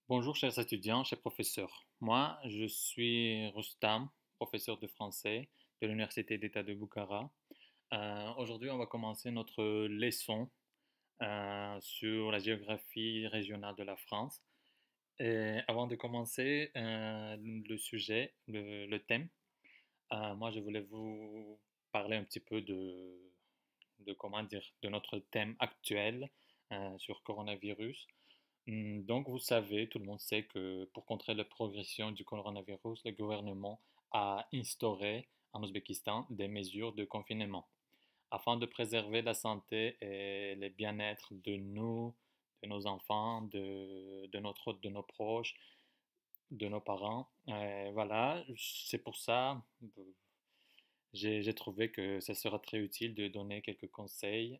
Bonjour chers étudiants, chers professeurs. Moi, je suis Rustam, professeur de français de l'Université d'État de Bukhara. Aujourd'hui, on va commencer notre leçon sur la géographie régionale de la France. Et avant de commencer le sujet, le thème, moi, je voulais vous parler un petit peu de comment dire, de notre thème actuel sur coronavirus. Donc, vous savez, tout le monde sait que pour contrer la progression du coronavirus, le gouvernement a instauré en Ouzbékistan des mesures de confinement afin de préserver la santé et le bien-être de nous, de nos enfants, de nos proches, de nos parents. Voilà, c'est pour ça, j'ai trouvé que ça sera très utile de donner quelques conseils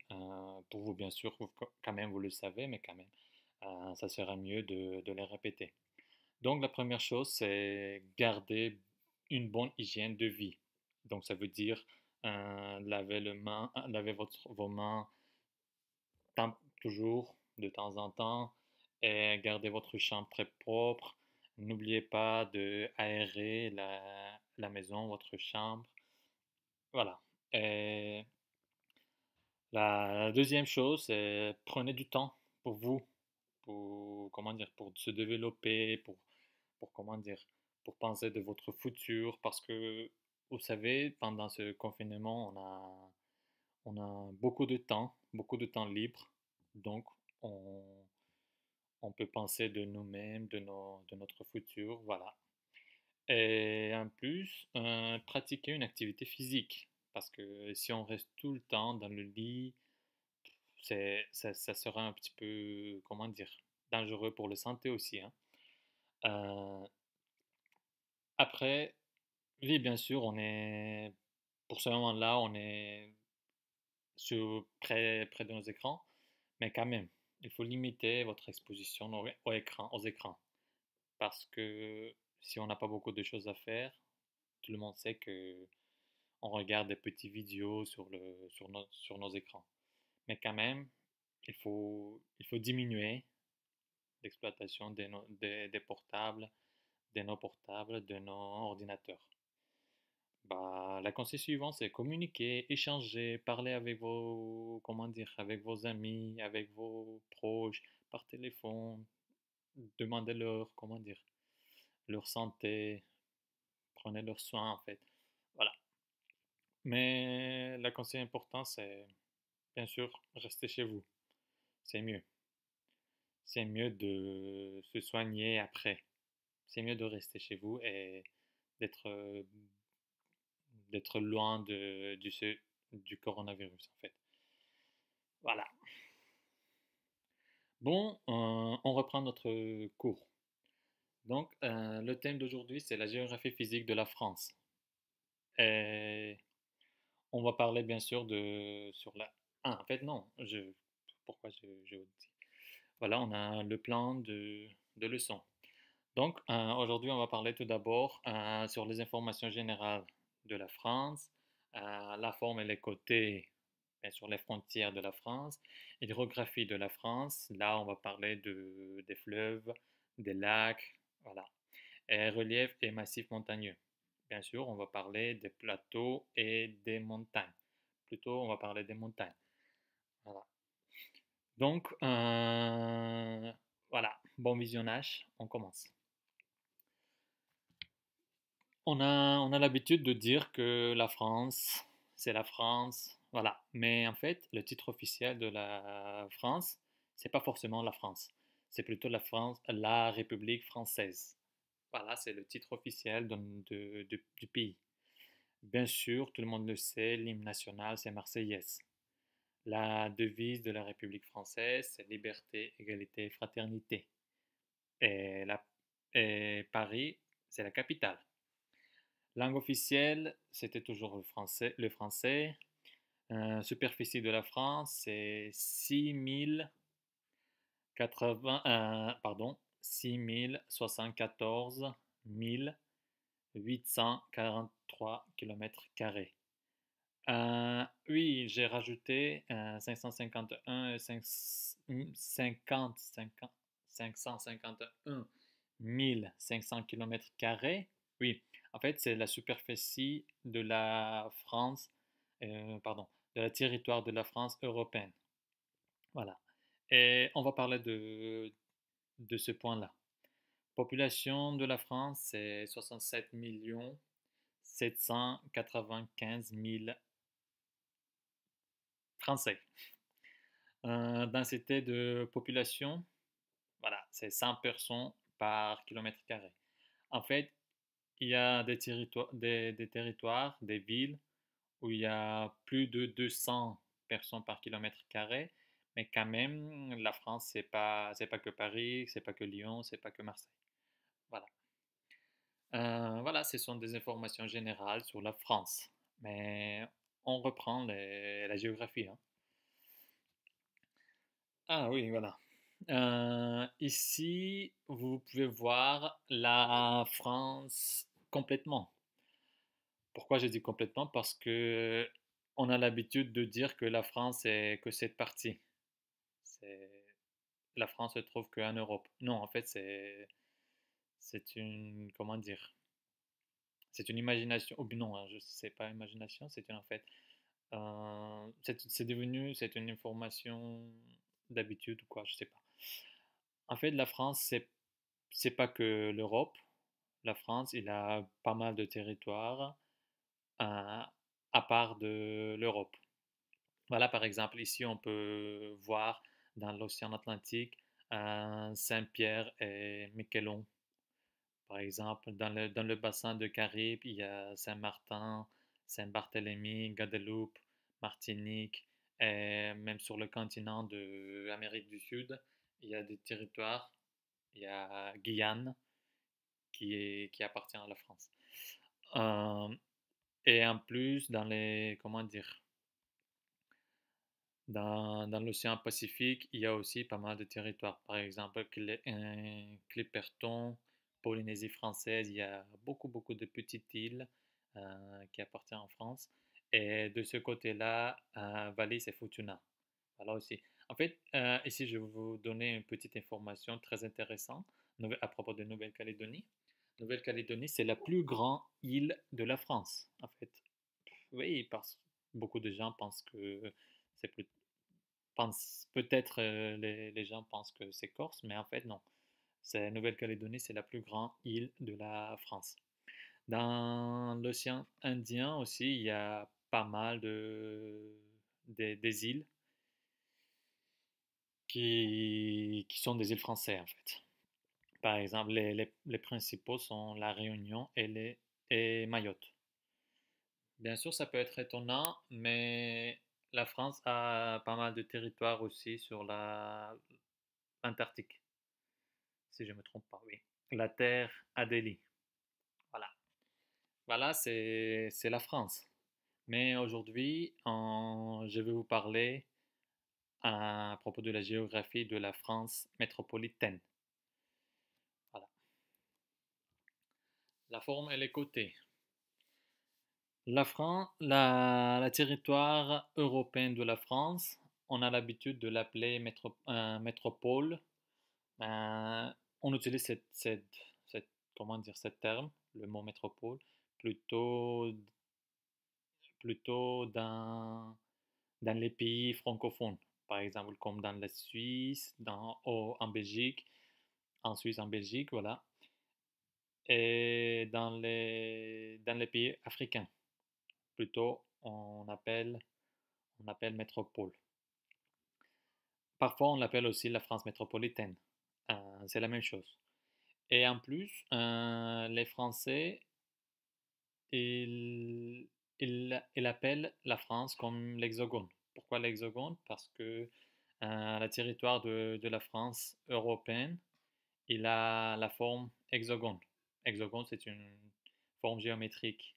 pour vous, bien sûr, quand même, vous le savez, mais quand même, ça sera mieux de les répéter. Donc, la première chose, c'est garder une bonne hygiène de vie. Donc, ça veut dire laver vos mains toujours, de temps en temps, et garder votre chambre très propre. N'oubliez pas de aérer la maison, votre chambre. Voilà. Et la deuxième chose, c'est prenez du temps pour vous, pour, comment dire, pour se développer, pour, comment dire, pour penser de votre futur, parce que, vous savez, pendant ce confinement, on a beaucoup de temps libre, donc on, on peut penser de nous-mêmes, de notre futur, voilà. Et en plus, pratiquer une activité physique, parce que si on reste tout le temps dans le lit, ça sera un petit peu, comment dire, dangereux pour la santé aussi, hein. Euh, Après, oui, bien sûr, pour ce moment-là, on est près de nos écrans, mais quand même, il faut limiter votre exposition aux écrans, parce que si on n'a pas beaucoup de choses à faire, tout le monde sait que on regarde des petites vidéos sur nos écrans. Mais quand même, il faut diminuer l'exploitation des portables, de nos portables, de nos ordinateurs. Bah, la conseil suivant, c'est communiquer, échanger, parler avec comment dire, avec vos amis, avec vos proches, par téléphone, demander leur, comment dire, leur santé, prenez leurs soins en fait. Voilà. Mais la conseil important, c'est bien sûr rester chez vous. C'est mieux. C'est mieux de se soigner après. C'est mieux de rester chez vous et d'être d'être loin du coronavirus en fait. Voilà. Bon, on reprend notre cours. Donc, le thème d'aujourd'hui, c'est la géographie physique de la France. Et on va parler bien sûr sur la... Ah, en fait, non. Pourquoi je vous dis? Voilà, on a le plan de leçon. Donc, aujourd'hui, on va parler tout d'abord sur les informations générales de la France, la forme et les côtés, bien sûr, les frontières de la France, hydrographie de la France. Là, on va parler des fleuves, des lacs, voilà, et relief et massifs montagneux. Bien sûr, on va parler des plateaux et des montagnes. Plutôt, on va parler des montagnes. Voilà. Donc, voilà, bon visionnage, on commence. On a l'habitude de dire que la France, c'est la France, voilà. Mais en fait, le titre officiel de la France, c'est pas forcément la France. C'est plutôt la France, la République française. Voilà, c'est le titre officiel du pays. Bien sûr, tout le monde le sait, l'hymne national, c'est Marseillaise. La devise de la République française, c'est liberté, égalité, fraternité. Et, et Paris, c'est la capitale. Langue officielle, c'était toujours le français. Le français. Superficie de la France, c'est 6074 843 km². Oui, j'ai rajouté 551 et 551 1500 km². Oui, en fait, c'est la superficie de la France, pardon, de la territoire de la France européenne. Voilà. Et on va parler de ce point-là. Population de la France, c'est 67 795 000 Français. Densité de population, voilà, c'est 100 personnes par kilomètre carré. En fait, il y a des territoires, des villes où il y a plus de 200 personnes par kilomètre carré, mais quand même, la France, c'est pas que Paris, c'est pas que Lyon, c'est pas que Marseille. Voilà. Voilà, ce sont des informations générales sur la France. Mais on reprend la géographie, hein. Ah oui, voilà. Ici, vous pouvez voir la France complètement. Pourquoi je dis complètement? Parce que on a l'habitude de dire que la France est que cette partie. C'est, la France se trouve qu'en Europe. Non, en fait, c'est une, comment dire? C'est une imagination. Ou non, hein, je sais pas imagination, c'est une en fait. C'est devenu, c'est une information d'habitude ou quoi, je sais pas. En fait, la France, c'est pas que l'Europe. La France, il a pas mal de territoires euh, à part de l'Europe. Voilà, par exemple, ici, on peut voir dans l'océan Atlantique Saint-Pierre et Miquelon. Par exemple, dans le bassin de Caraïbes, il y a Saint-Martin, Saint-Barthélemy, Guadeloupe, Martinique, et même sur le continent de l'Amérique du Sud, il y a des territoires. Il y a Guyane qui appartient à la France. Euh, et en plus, comment dire, dans l'océan Pacifique, il y a aussi pas mal de territoires. Par exemple, Clipperton, Polynésie française, il y a beaucoup de petites îles qui appartiennent en France. Et de ce côté-là, Wallis et Futuna. Voilà aussi. En fait, ici, je vais vous donner une petite information très intéressante à propos de Nouvelle-Calédonie. Nouvelle-Calédonie, c'est la plus grande île de la France, en fait. Oui, parce beaucoup de gens pensent que c'est plus, peut-être les gens pensent que c'est Corse, mais en fait non. C'est Nouvelle-Calédonie, c'est la plus grande île de la France. Dans l'océan Indien aussi, il y a pas mal des îles qui sont des îles françaises en fait. Par exemple, les principaux sont La Réunion et Mayotte. Bien sûr, ça peut être étonnant, mais la France a pas mal de territoires aussi sur l'Antarctique, si je ne me trompe pas, oui. La Terre Adélie, voilà. Voilà, c'est la France. Mais aujourd'hui, je vais vous parler à propos de la géographie de la France métropolitaine. Voilà. La forme et les côtés. La territoire européen de la France, on a l'habitude de l'appeler métropole. Euh, on utilise comment dire, ce terme, le mot métropole, plutôt, plutôt dans les pays francophones, par exemple comme dans la Suisse, en Belgique, en Suisse, en Belgique, voilà, et dans les pays africains, plutôt on appelle métropole. Parfois, on l'appelle aussi la France métropolitaine. C'est la même chose. Et en plus, les Français, ils, ils appellent la France comme l'Hexagone. Pourquoi l'Hexagone? Parce que le territoire de la France européenne, il a la forme hexagone. Hexagone, c'est une forme géométrique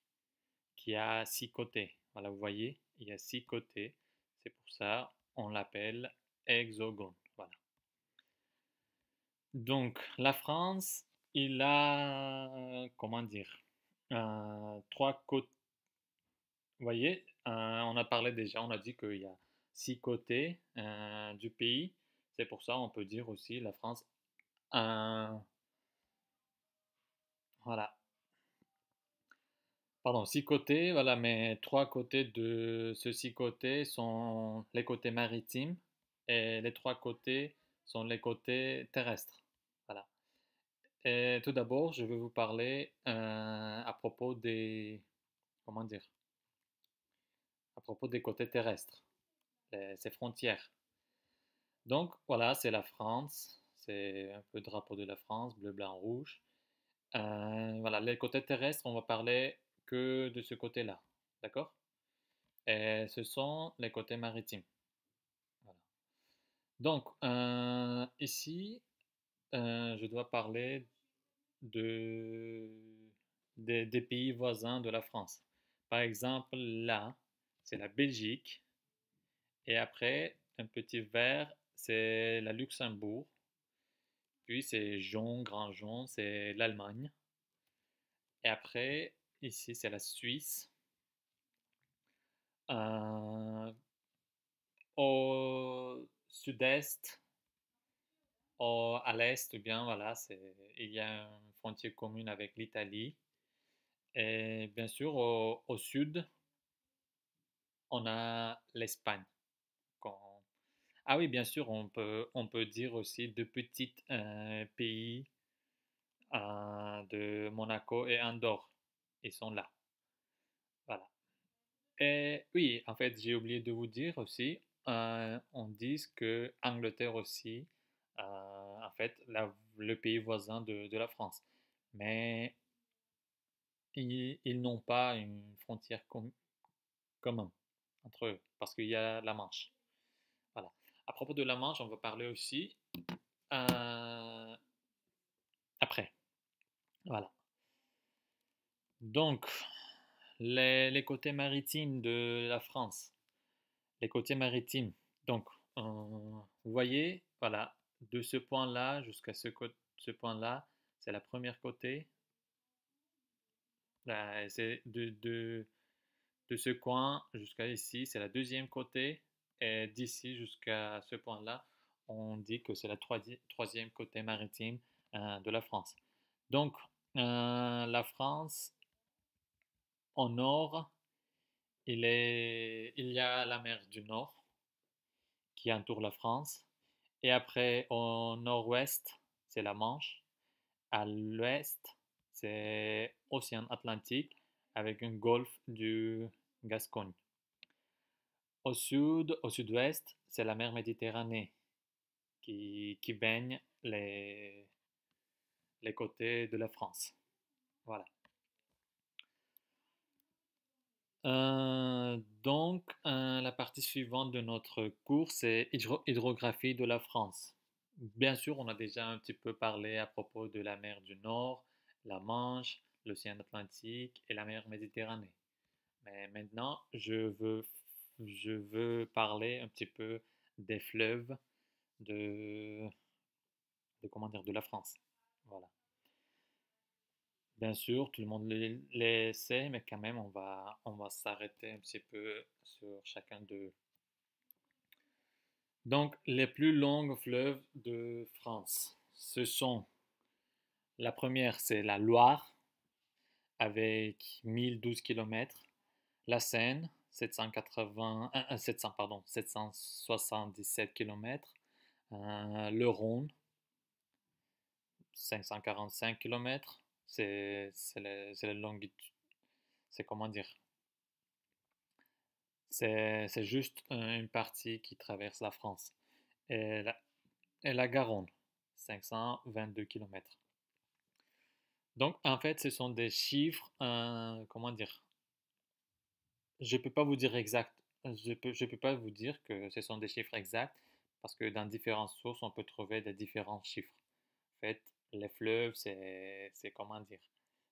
qui a six côtés. Voilà, vous voyez, il y a six côtés. C'est pour ça on l'appelle hexagone. Voilà. Donc, la France, il a, comment dire, trois côtés. Vous voyez, on a parlé déjà, on a dit qu'il y a six côtés du pays. C'est pour ça on peut dire aussi la France. Voilà. Pardon, six côtés, voilà, mais trois côtés de ce six côtés sont les côtés maritimes et les trois côtés sont les côtés terrestres. Voilà. Et tout d'abord, je vais vous parler à propos des, comment dire, à propos des côtés terrestres, ces frontières. Donc voilà, c'est la France, c'est un peu le drapeau de la France, bleu, blanc, rouge. Voilà, les côtés terrestres, on va parler que de ce côté-là, d'accord? Et ce sont les côtés maritimes. Voilà. Donc ici, je dois parler de, des pays voisins de la France. Par exemple, là, c'est la Belgique. Et après, un petit vert, c'est la Luxembourg. Puis c'est jaune, grand jaune, c'est l'Allemagne. Et après, ici, c'est la Suisse. Euh, au sud-est, à l'est, ou bien, voilà, il y a une frontière commune avec l'Italie. Et bien sûr, au sud, on a l'Espagne. qu'on- Ah oui, bien sûr, on peut dire aussi deux petits pays de Monaco et Andorre. Ils sont là. Voilà. Et oui, en fait, j'ai oublié de vous dire aussi, on dit que Angleterre aussi, en fait, le pays voisin de la France. Mais ils n'ont pas une frontière commune entre eux, parce qu'il y a la Manche. Voilà. À propos de la Manche, on va parler aussi euh, après. Voilà. Donc, les côtés maritimes de la France. Les côtés maritimes. Donc, vous voyez, voilà, de ce point-là jusqu'à ce point-là, c'est la première côté. C'est de ce coin jusqu'à ici, c'est la deuxième côté. Et d'ici jusqu'à ce point-là, on dit que c'est la troisième côté maritime de la France. Donc, la France, au nord, il y a la mer du Nord qui entoure la France. Et après, au nord-ouest, c'est la Manche. À l'ouest, c'est Océan Atlantique avec un golfe du Gascogne. Au sud-ouest, c'est la mer Méditerranée qui baigne les côtés de la France. Voilà. La partie suivante de notre cours, c'est hydrographie de la France. Bien sûr, on a déjà un petit peu parlé à propos de la mer du Nord, la Manche, l'océan Atlantique et la mer Méditerranée. Mais maintenant, je veux parler un petit peu des fleuves de, comment dire, de la France. Voilà. Bien sûr, tout le monde les sait, mais quand même, on va s'arrêter un petit peu sur chacun d'eux. Donc, les plus longs fleuves de France, ce sont, la première, c'est la Loire, avec 1012 kilomètres. La Seine, 700, pardon, 777 kilomètres. Le Rhône, 545 kilomètres. C'est la longitude. C'est comment dire? C'est juste une partie qui traverse la France. Et et la Garonne, 522 kilomètres. Donc, en fait, ce sont des chiffres, comment dire? Je peux pas vous dire exact. Je peux pas vous dire que ce sont des chiffres exacts parce que dans différentes sources, on peut trouver des différents chiffres. En fait, les fleuves, c'est comment dire?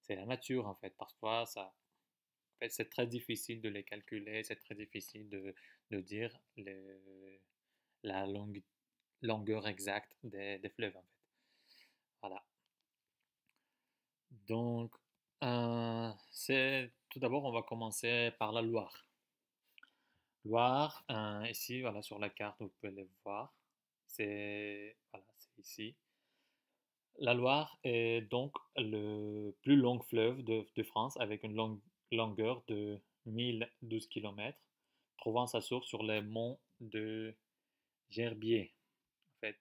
C'est la nature, en fait. Parfois, en fait, c'est très difficile de les calculer, c'est très difficile de dire la longueur exacte des fleuves, en fait. Voilà. Donc, tout d'abord, on va commencer par la Loire. Loire, ici, voilà, sur la carte, vous pouvez les voir. C'est, voilà, c'est ici. La Loire est donc le plus long fleuve de France avec une longueur de 1012 km, trouvant sa source sur les monts de Gerbier. En fait,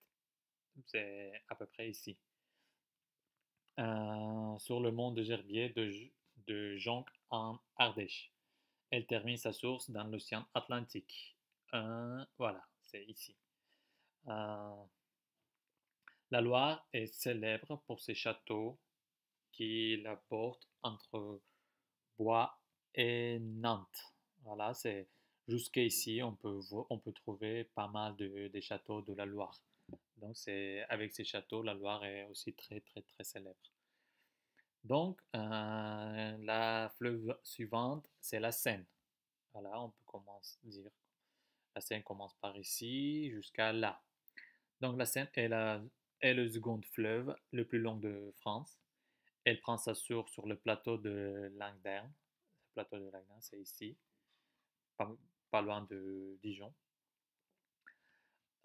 c'est à peu près ici. Sur le mont de Gerbier de Jonc en Ardèche. Elle termine sa source dans l'océan Atlantique. Voilà, c'est ici. Euh, la Loire est célèbre pour ses châteaux qui la portent entre Bois et Nantes. Voilà, c'est jusqu'ici, on peut trouver pas mal des châteaux de la Loire. Donc, c'est avec ces châteaux, la Loire est aussi très, très, très célèbre. Donc, la fleuve suivante, c'est la Seine. Voilà, on peut commencer à dire. La Seine commence par ici jusqu'à là. Donc, la Seine est le second fleuve le plus long de France. Elle prend sa source sur le plateau de Langderne. Le plateau de Langderne, c'est ici, pas, pas loin de Dijon.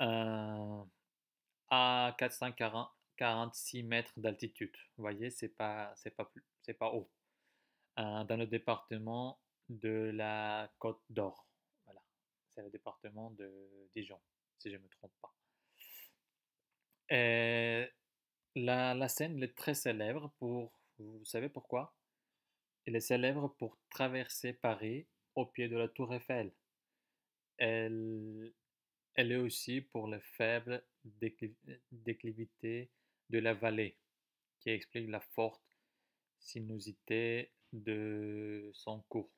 Euh, à 446 mètres d'altitude. Vous voyez, c'est pas haut. Dans le département de la Côte d'Or. Voilà, c'est le département de Dijon, si je ne me trompe pas. Et la Seine elle est très célèbre pour, vous savez pourquoi? Elle est célèbre pour traverser Paris au pied de la Tour Eiffel. Elle, elle est aussi pour le faible déclivité de la vallée, qui explique la forte sinuosité de son cours.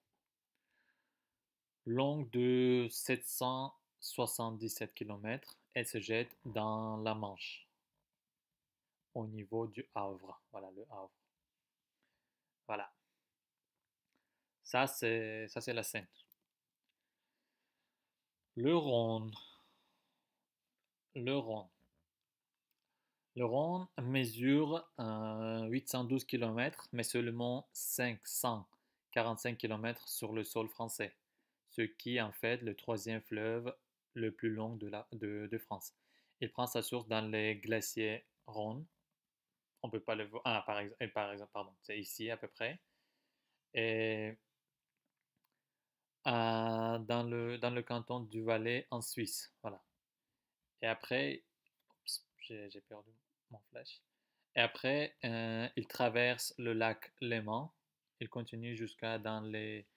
Longue de 777 km, elle se jette dans la Manche, au niveau du Havre. Voilà, le Havre. Voilà. Ça, c'est la Seine. Le Rhône. Le Rhône. Le Rhône mesure 812 km, mais seulement 545 km sur le sol français, ce qui en fait le troisième fleuve le plus long de France. Il prend sa source dans les glaciers Rhône. On peut pas le voir. Ah, par exemple, pardon, c'est ici à peu près. Et dans le canton du Valais en Suisse. Voilà. Et après, oups, j'ai perdu mon flash. Et après, il traverse le lac Léman. Il continue jusqu'à dans les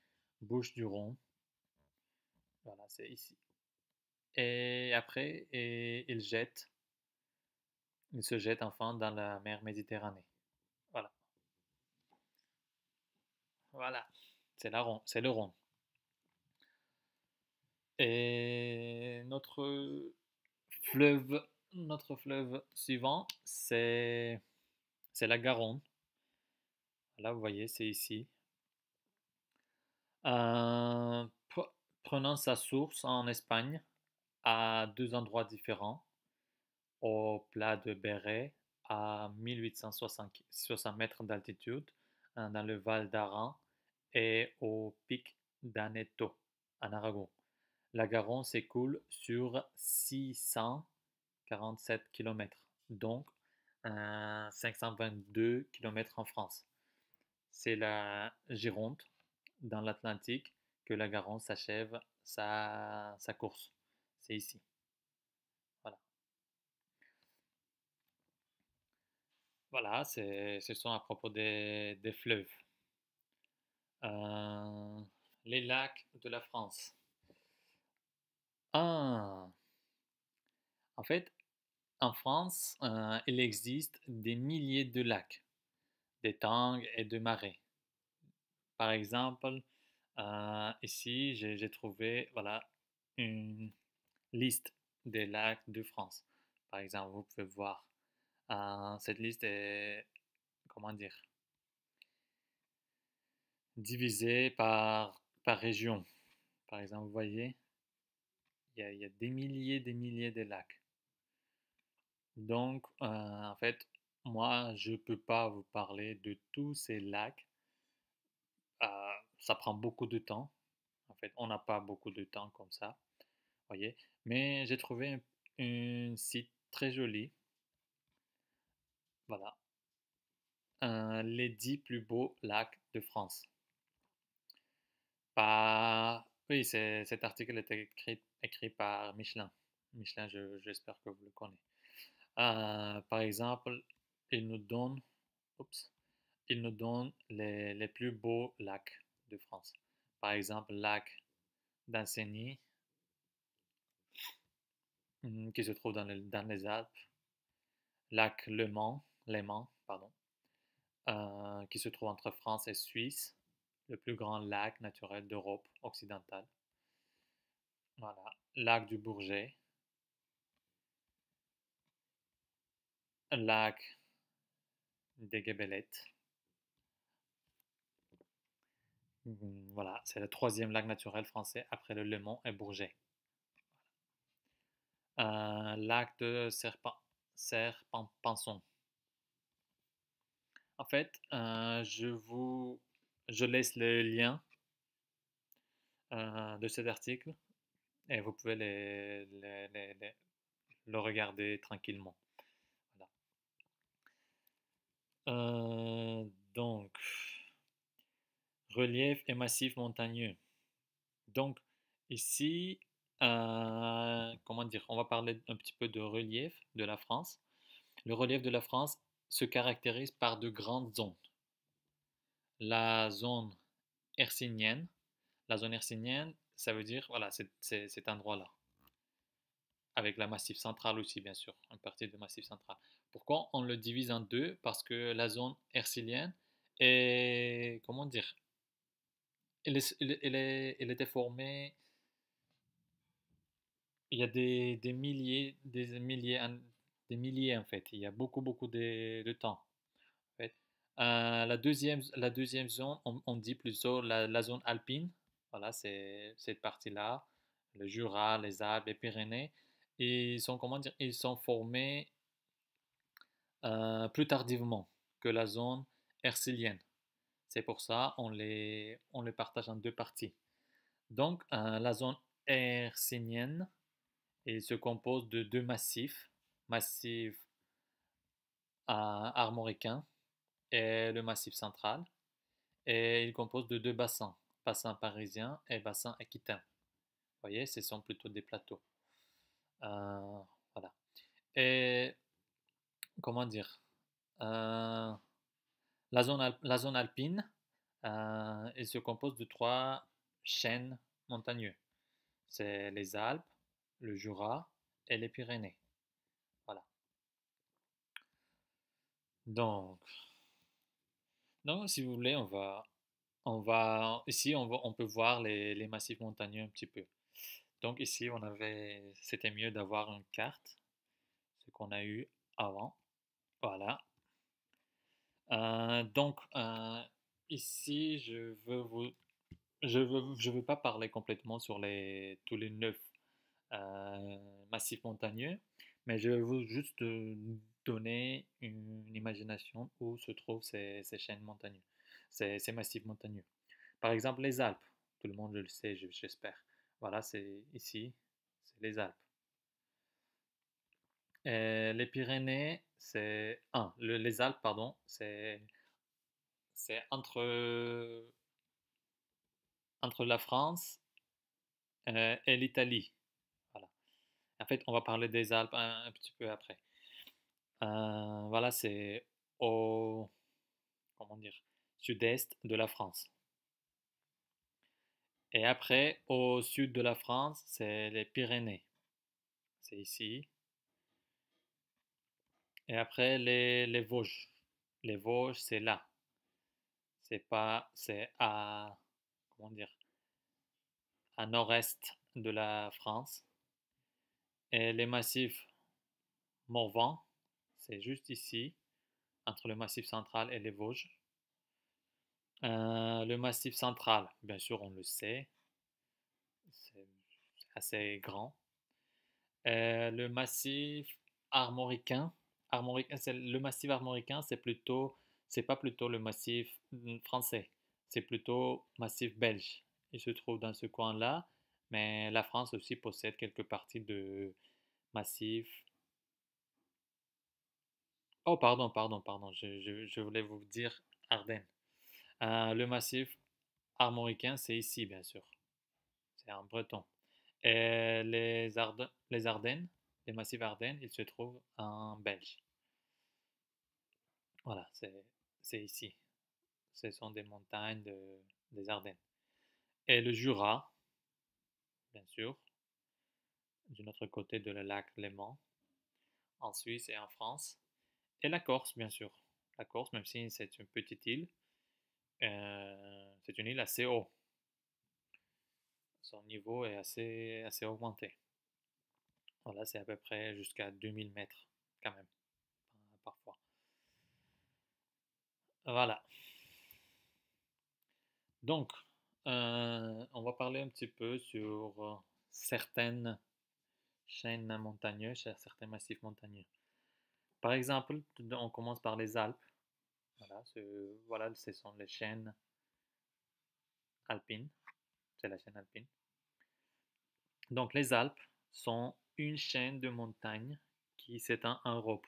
Bouches-du-Rhône. Voilà, c'est ici. Et après, il se jette enfin dans la mer Méditerranée. Voilà, voilà. C'est le Rhône. Et fleuve, notre fleuve suivant, c'est la Garonne. Là, vous voyez, c'est ici. Euh, pre- Prenant sa source en Espagne à deux endroits différents, au plat de Béret à 1860 mètres d'altitude, dans le Val d'Aran et au pic d'Aneto en Aragon. La Garonne s'écoule sur 647 km, donc 522 km en France. C'est la Gironde, dans l'Atlantique, que la Garonne s'achève sa course. C'est ici. Voilà. Voilà, ce sont à propos des fleuves. Euh, les lacs de la France. Ah, en fait, en France, il existe des milliers de lacs, des tangs et de marais. Par exemple, ici, j'ai trouvé voilà, une liste des lacs de France. Par exemple, vous pouvez voir. Cette liste est, comment dire, divisée par région. Par exemple, vous voyez, il y a des milliers de lacs. Donc, en fait, moi, je ne peux pas vous parler de tous ces lacs. Ça prend beaucoup de temps. En fait, on n'a pas beaucoup de temps comme ça, voyez. Mais j'ai trouvé un site très joli Voilà. Les 10 plus beaux lacs de France. Oui, cet article est écrit par Michelin. Michelin, j'espère que vous le connaissez. Par exemple, il nous donne, oups, il nous donne les plus beaux lacs de France. Par exemple, lac d'Ancenis, qui se trouve dans les Alpes. Lac Léman, pardon, qui se trouve entre France et Suisse. Le plus grand lac naturel d'Europe occidentale. Voilà. Lac du Bourget. Lac des Guébelettes. Voilà, c'est le troisième lac naturel français après le Léman et Bourget. Lac de Serpentpanson. En fait, je laisse le lien de cet article et vous pouvez le regarder tranquillement. Voilà. Donc, relief et massif montagneux. Donc, ici, comment dire, on va parler un petit peu de relief de la France. Le relief de la France se caractérise par de grandes zones. La zone hercynienne, la zone hercynienne, ça veut dire, voilà, cet endroit-là, avec la massif central aussi, bien sûr, une partie du massif central. Pourquoi on le divise en deux? Parce que la zone hercynienne est, comment dire, elle était formée, il y a des milliers en fait, il y a beaucoup de temps. En fait. La deuxième zone, on dit plutôt la zone alpine. Voilà, c'est cette partie-là, le Jura, les Alpes, les Pyrénées. Et ils sont, comment dire, ils sont formés plus tardivement que la zone hercylienne. C'est pour ça on les partage en deux parties. Donc, la zone hercynienne, il se compose de deux massifs, massif armoricain et le massif central. Et il compose de deux bassins, bassin parisien et bassin aquitain. Vous voyez, ce sont plutôt des plateaux. Euh, voilà. Et comment dire euh, la zone alpine, elle se compose de trois chaînes montagneux. C'est les Alpes, le Jura et les Pyrénées. Voilà. Donc, si vous voulez, ici, on peut voir les massifs montagneux un petit peu. Donc ici, c'était mieux d'avoir une carte, ce qu'on a eu avant. Voilà. Ici, je veux pas parler complètement sur tous les 9 massifs montagneux, mais je vais vous juste donner une imagination où se trouvent ces chaînes montagneuses, ces massifs montagneux. Par exemple, les Alpes. Tout le monde le sait, j'espère. Voilà, c'est ici, c'est les Alpes. Les Pyrénées, les Alpes, pardon, c'est entre la France et l'Italie. Voilà. En fait, on va parler des Alpes un petit peu après. Voilà, c'est au, comment dire, sud-est de la France. Et après, au sud de la France, c'est les Pyrénées. C'est ici. Et après, les Vosges. Les Vosges, c'est là. C'est comment dire, à nord-est de la France. Et les massifs Morvan, c'est juste ici, entre le massif central et les Vosges. Le massif central, bien sûr, on le sait, c'est assez grand. Le massif armoricain, le massif armoricain, c'est pas plutôt le massif français, c'est plutôt massif belge. Il se trouve dans ce coin-là, mais la France aussi possède quelques parties de massifs Oh, pardon, je voulais vous dire Ardennes. Le massif armoricain, c'est ici, bien sûr. C'est en breton. Et les Ardennes, les massifs Ardennes, ils se trouvent en Belge. Voilà, c'est ici. Ce sont des montagnes des Ardennes. Et le Jura, bien sûr, du autre côté de le lac Léman, en Suisse et en France. Et la Corse, bien sûr. La Corse, même si c'est une petite île, c'est une île assez haute. Son niveau est assez augmenté. Voilà, c'est à peu près jusqu'à 2000 mètres, quand même, parfois. Voilà. Donc, on va parler un petit peu sur certaines chaînes montagneuses, certains massifs montagneux. Par exemple, on commence par les Alpes. Voilà, ce sont les chaînes alpines. C'est la chaîne alpine. Donc, les Alpes sont une chaîne de montagnes qui s'étend en Europe,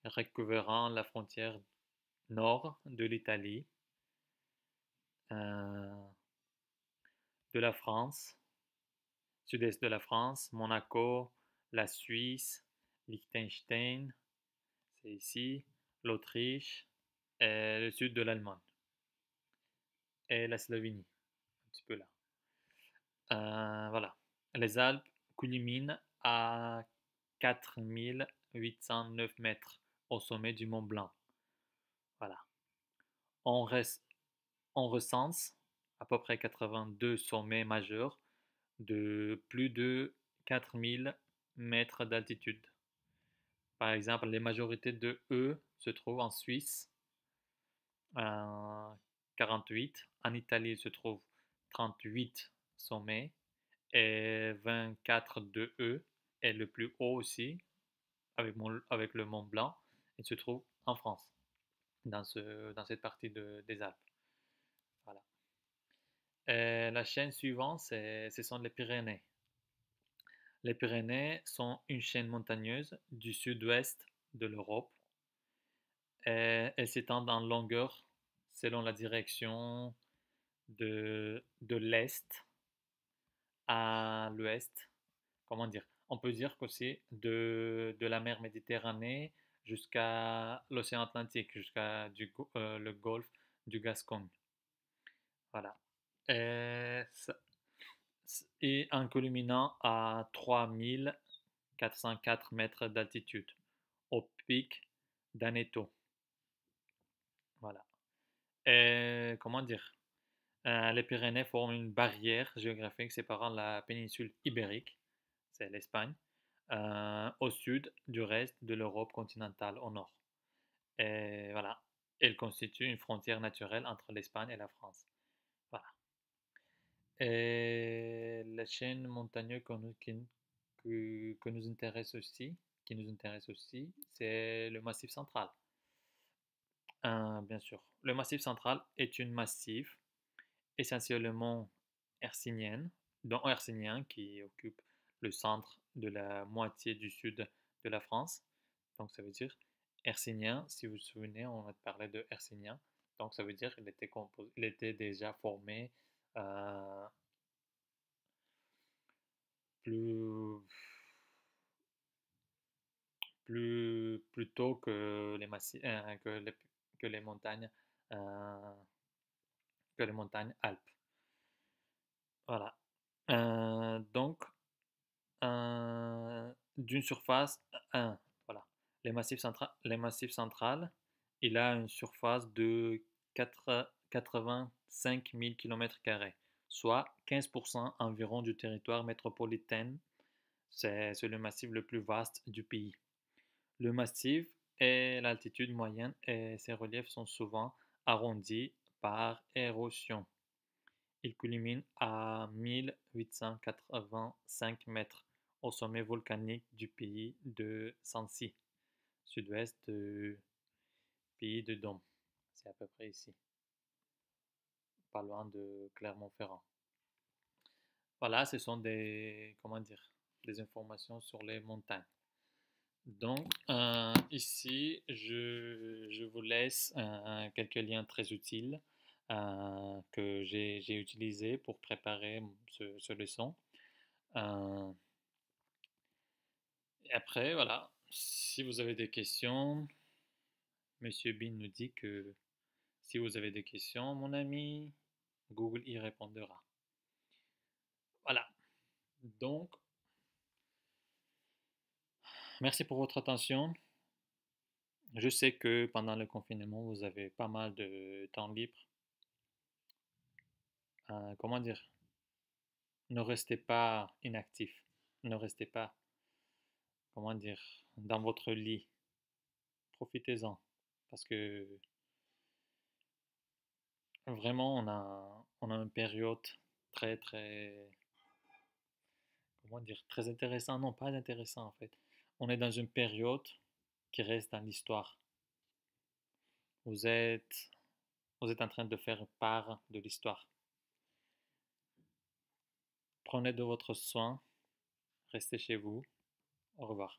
recouvrant la frontière nord de l'Italie, euh, de la France, sud-est de la France, Monaco, la Suisse, Liechtenstein, c'est ici, l'Autriche, et le sud de l'Allemagne, et la Slovénie, un petit peu là. Voilà. Les Alpes culminent à 4809 mètres au sommet du Mont Blanc. Voilà. On, res- on recense à peu près 82 sommets majeurs de plus de 4000 mètres d'altitude. Par exemple, les majorités de eux se trouvent en Suisse, 48. En Italie, il se trouve 38 sommets et 24 de eux. Et le plus haut aussi, avec le Mont Blanc, il se trouve en France, dans cette partie des Alpes. Voilà. Et la chaîne suivante, ce sont les Pyrénées. Les Pyrénées sont une chaîne montagneuse du sud-ouest de l'Europe. Elles s'étendent en longueur selon la direction de l'est à l'ouest. Comment dire? On peut dire qu'aussi de la mer Méditerranée jusqu'à l'océan Atlantique, jusqu'à le golfe du Gascogne. Voilà. Et en culminant à 3404 mètres d'altitude, au pic d'Aneto. Voilà. Et comment dire? Les Pyrénées forment une barrière géographique séparant la péninsule ibérique, c'est l'Espagne, au sud du reste de l'Europe continentale au nord. Et voilà, elle constitue une frontière naturelle entre l'Espagne et la France. Voilà. Et la chaîne montagneuse que nous intéresse aussi, qui nous intéresse aussi, c'est le Massif central. Bien sûr, le Massif central est une massif essentiellement hercynienne, dont hercynien qui occupe le centre de la moitié du sud de la France. Donc ça veut dire hercynien, si vous vous souvenez, on a parlé de hercynien. Donc ça veut dire qu'il était, il était déjà formé euh, plus, plus tôt que les, que les montagnes, euh, que les montagnes Alpes. Voilà. Donc, d'une surface 1. Voilà. Les massifs centrales, il a une surface de 85 000 km², soit 15% environ du territoire métropolitain. C'est le massif le plus vaste du pays. Le massif est l'altitude moyenne et ses reliefs sont souvent arrondis par érosion. Il culmine à 1885 mètres au sommet volcanique du pays de Sancy, sud-ouest du pays de Dôme. C'est à peu près ici, pas loin de Clermont-Ferrand. Voilà, ce sont des, comment dire, des informations sur les montagnes. Donc, ici, je vous laisse quelques liens très utiles que j'ai utilisés pour préparer ce leçon. Euh, et après, voilà, si vous avez des questions, Monsieur Bean nous dit que si vous avez des questions, mon ami, Google y répondra. Voilà. Donc, merci pour votre attention. Je sais que pendant le confinement, vous avez pas mal de temps libre. Comment dire? Ne restez pas inactif. Ne restez pas, comment dire, dans votre lit. Profitez-en. Parce que vraiment, on a une période très, très, comment dire, très intéressante. Non, pas intéressant en fait. On est dans une période qui reste dans l'histoire. Vous êtes, vous êtes en train de faire part de l'histoire. Prenez de votre soin. Restez chez vous. Au revoir.